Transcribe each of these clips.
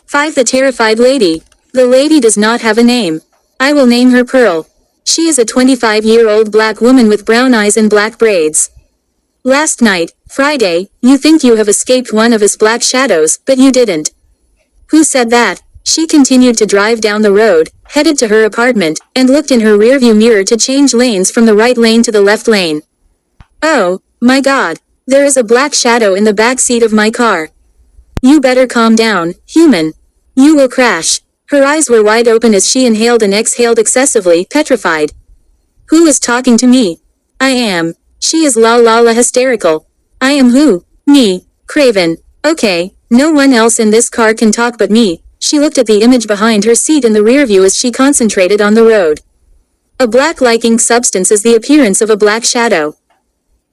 5. The terrified lady. The lady does not have a name. I will name her Pearl. She is a 25-year-old black woman with brown eyes and black braids. Last night, Friday, you think you have escaped one of his black shadows, but you didn't. Who said that? She continued to drive down the road, headed to her apartment, and looked in her rearview mirror to change lanes from the right lane to the left lane. Oh, my God. There is a black shadow in the back seat of my car. You better calm down, human. You will crash. Her eyes were wide open as she inhaled and exhaled excessively, petrified. Who is talking to me? I am. She is la la la hysterical. I am who? Me, Craven. Okay, no one else in this car can talk but me. She looked at the image behind her seat in the rearview as she concentrated on the road. A black-like ink substance is the appearance of a black shadow.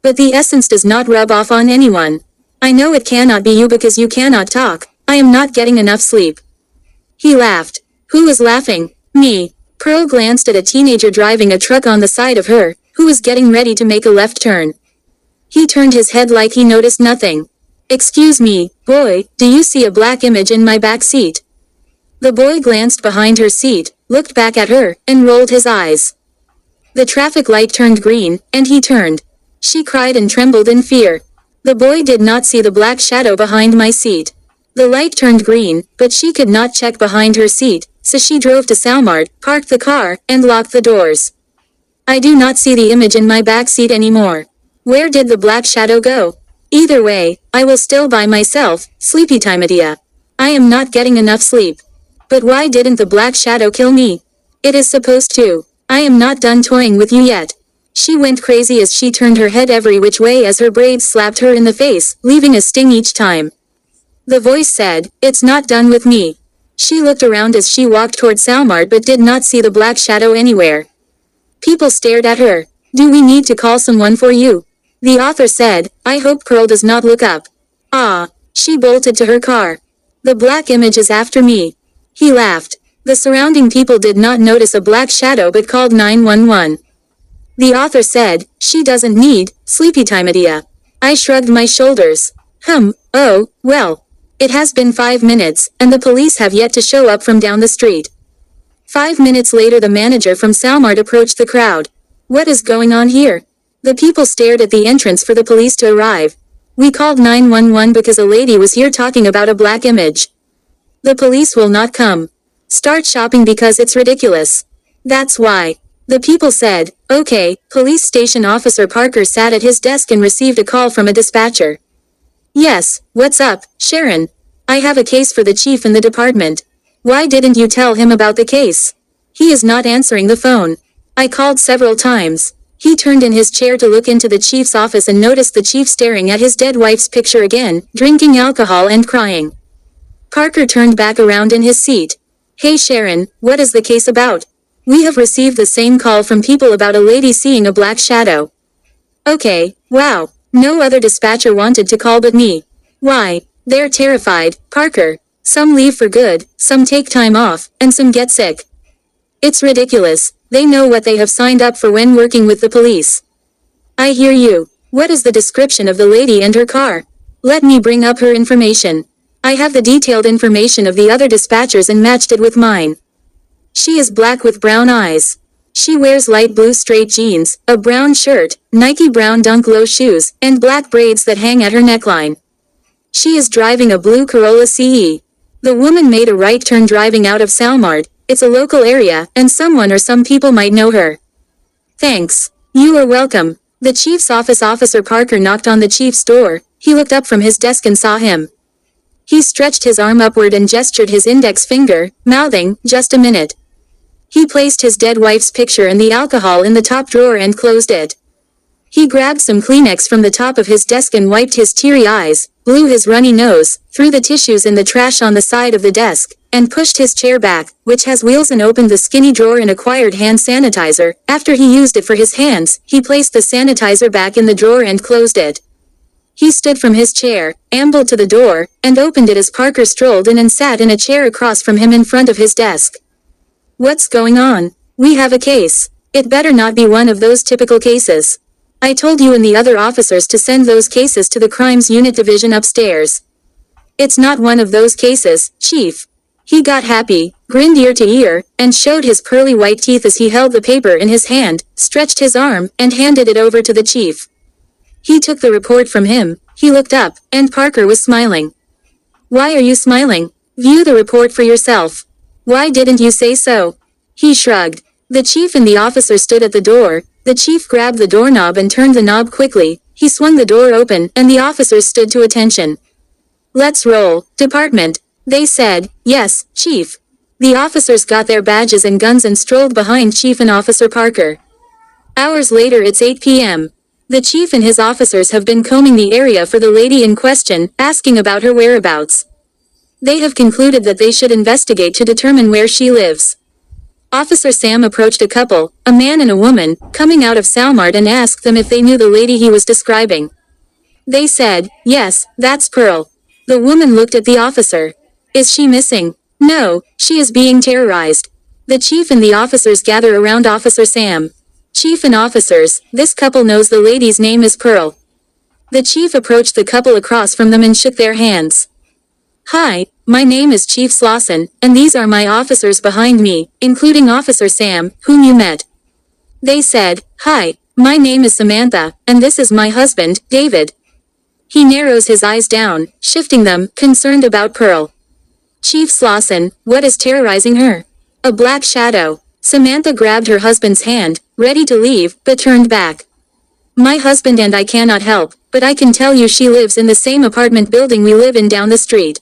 But the essence does not rub off on anyone. I know it cannot be you because you cannot talk. I am not getting enough sleep. He laughed. Who was laughing? Me. Pearl glanced at a teenager driving a truck on the side of her, who was getting ready to make a left turn. He turned his head like he noticed nothing. Excuse me, boy, do you see a black image in my back seat? The boy glanced behind her seat, looked back at her, and rolled his eyes. The traffic light turned green, and he turned. She cried and trembled in fear. The boy did not see the black shadow behind my seat. The light turned green, but she could not check behind her seat, so she drove to Salmart, parked the car, and locked the doors. I do not see the image in my back seat anymore. Where did the black shadow go? Either way, I will still by myself, sleepy time idea. I am not getting enough sleep. But why didn't the black shadow kill me? It is supposed to. I am not done toying with you yet. She went crazy as she turned her head every which way as her braids slapped her in the face, leaving a sting each time. The voice said, "It's not done with me." She looked around as she walked toward Salmart but did not see the black shadow anywhere. People stared at her. Do we need to call someone for you? The author said, I hope Pearl does not look up. Ah. She bolted to her car. The black image is after me. He laughed. The surrounding people did not notice a black shadow but called 911. The author said, she doesn't need sleepy time idea. I shrugged my shoulders. Oh, well. It has been 5 minutes, and the police have yet to show up from down the street. 5 minutes later the manager from Salmart approached the crowd. What is going on here? The people stared at the entrance for the police to arrive. We called 911 because a lady was here talking about a black image. The police will not come. Start shopping because it's ridiculous. That's why. The people said, okay. Police station officer Parker sat at his desk and received a call from a dispatcher. Yes, what's up, Sharon? I have a case for the chief in the department. Why didn't you tell him about the case? He is not answering the phone. I called several times. He turned in his chair to look into the chief's office and noticed the chief staring at his dead wife's picture again, drinking alcohol and crying. Parker turned back around in his seat. Hey Sharon, what is the case about? We have received the same call from people about a lady seeing a black shadow. Okay, wow. No other dispatcher wanted to call but me. Why? They're terrified, Parker. Some leave for good, some take time off, and some get sick. It's ridiculous. They know what they have signed up for when working with the police. I hear you. What is the description of the lady and her car? Let me bring up her information. I have the detailed information of the other dispatchers and matched it with mine. She is black with brown eyes. She wears light blue straight jeans, a brown shirt, Nike brown Dunk Low shoes, and black braids that hang at her neckline. She is driving a blue Corolla CE. The woman made a right turn driving out of Salmart. It's a local area, and someone or some people might know her. Thanks. You are welcome. The chief's office officer Parker knocked on the chief's door. He looked up from his desk and saw him. He stretched his arm upward and gestured his index finger, mouthing, just a minute. He placed his dead wife's picture and the alcohol in the top drawer and closed it. He grabbed some Kleenex from the top of his desk and wiped his teary eyes, blew his runny nose, threw the tissues in the trash on the side of the desk, and pushed his chair back, which has wheels, and opened the skinny drawer and acquired hand sanitizer. After he used it for his hands, he placed the sanitizer back in the drawer and closed it. He stood from his chair, ambled to the door, and opened it as Parker strolled in and sat in a chair across from him in front of his desk. What's going on? We have a case. It better not be one of those typical cases. I told you and the other officers to send those cases to the Crimes Unit Division upstairs. It's not one of those cases, Chief. He got happy, grinned ear to ear, and showed his pearly white teeth as he held the paper in his hand, stretched his arm, and handed it over to the chief. He took the report from him. He looked up, and Parker was smiling. "Why are you smiling? View the report for yourself. Why didn't you say so?" He shrugged. The chief and the officer stood at the door. The chief grabbed the doorknob and turned the knob quickly. He swung the door open, and the officers stood to attention. "Let's roll, department," they said. "Yes, Chief." The officers got their badges and guns and strolled behind Chief and Officer Parker. Hours later, it's 8 p.m. The chief and his officers have been combing the area for the lady in question, asking about her whereabouts. They have concluded that they should investigate to determine where she lives. Officer Sam approached a couple, a man and a woman, coming out of Salmart and asked them if they knew the lady he was describing. They said, "Yes, that's Pearl." The woman looked at the officer. "Is she missing?" "No, she is being terrorized." The chief and the officers gather around Officer Sam. "Chief and officers, this couple knows the lady's name is Pearl." The chief approached the couple across from them and shook their hands. "Hi, my name is Chief Slauson, and these are my officers behind me, including Officer Sam, whom you met." They said, "Hi, my name is Samantha, and this is my husband, David." He narrows his eyes down, shifting them, concerned about Pearl. "Chief Slauson, what is terrorizing her?" "A black shadow." Samantha grabbed her husband's hand, ready to leave, but turned back. "My husband and I cannot help, but I can tell you she lives in the same apartment building we live in down the street.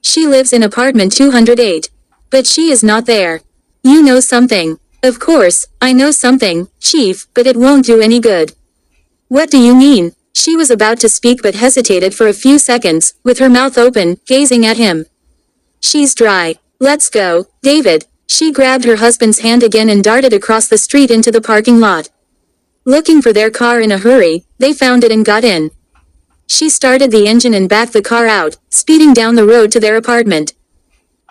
She lives in apartment 208. But she is not there." "You know something." "Of course, I know something, Chief, but it won't do any good." "What do you mean?" She was about to speak but hesitated for a few seconds, with her mouth open, gazing at him. "She's dry. Let's go, David." She grabbed her husband's hand again and darted across the street into the parking lot. Looking for their car in a hurry, they found it and got in. She started the engine and backed the car out, speeding down the road to their apartment.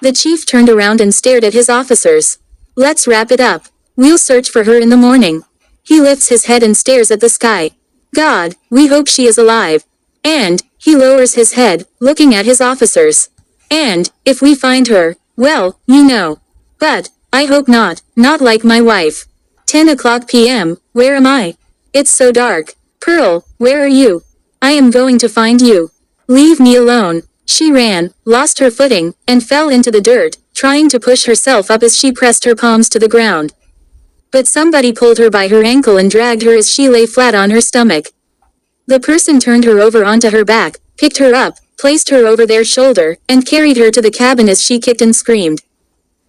The chief turned around and stared at his officers. "Let's wrap it up. We'll search for her in the morning." He lifts his head and stares at the sky. "God, we hope she is alive." And, he lowers his head, looking at his officers. "And, if we find her, well, you know. But, I hope not like my wife." 10:00 p.m., where am I? It's so dark. "Pearl, where are you?" "I am going to find you. Leave me alone." She ran, lost her footing, and fell into the dirt, trying to push herself up as she pressed her palms to the ground. But somebody pulled her by her ankle and dragged her as she lay flat on her stomach. The person turned her over onto her back, picked her up, placed her over their shoulder, and carried her to the cabin as she kicked and screamed.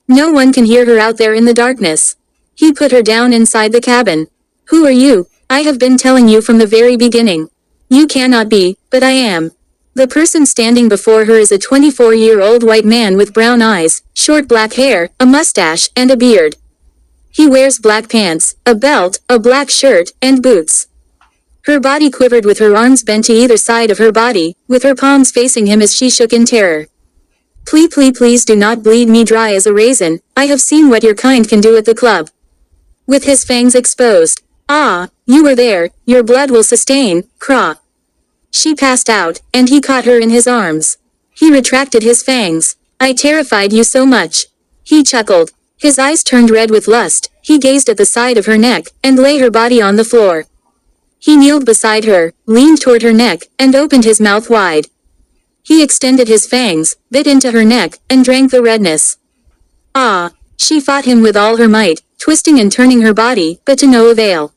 No one can hear her out there in the darkness. He put her down inside the cabin. "Who are you? I have been telling you from the very beginning. You cannot be, but I am." The person standing before her is a 24-year-old white man with brown eyes, short black hair, a mustache, and a beard. He wears black pants, a belt, a black shirt, and boots. Her body quivered with her arms bent to either side of her body, with her palms facing him as she shook in terror. Please do not bleed me dry as a raisin. I have seen what your kind can do at the club." With his fangs exposed. "Ah, you were there, your blood will sustain, craw." She passed out, and he caught her in his arms. He retracted his fangs. "I terrified you so much." He chuckled. His eyes turned red with lust. He gazed at the side of her neck, and lay her body on the floor. He kneeled beside her, leaned toward her neck, and opened his mouth wide. He extended his fangs, bit into her neck, and drank the redness. Ah! She fought him with all her might, twisting and turning her body, but to no avail.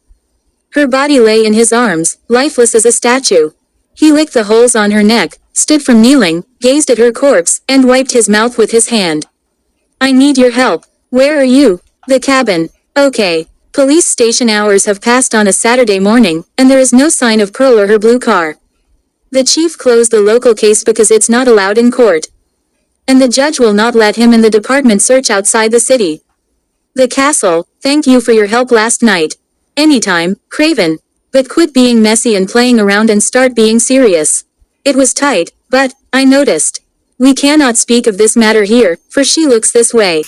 Her body lay in his arms, lifeless as a statue. He licked the holes on her neck, stood from kneeling, gazed at her corpse, and wiped his mouth with his hand. "I need your help. Where are you?" "The cabin." "Okay." Police station hours have passed on a Saturday morning, and there is no sign of Pearl or her blue car. The chief closed the local case because it's not allowed in court. And the judge will not let him and the department search outside the city. The castle, thank you for your help last night. Anytime, Craven. But quit being messy and playing around and start being serious. It was tight, but, I noticed. We cannot speak of this matter here, for she looks this way.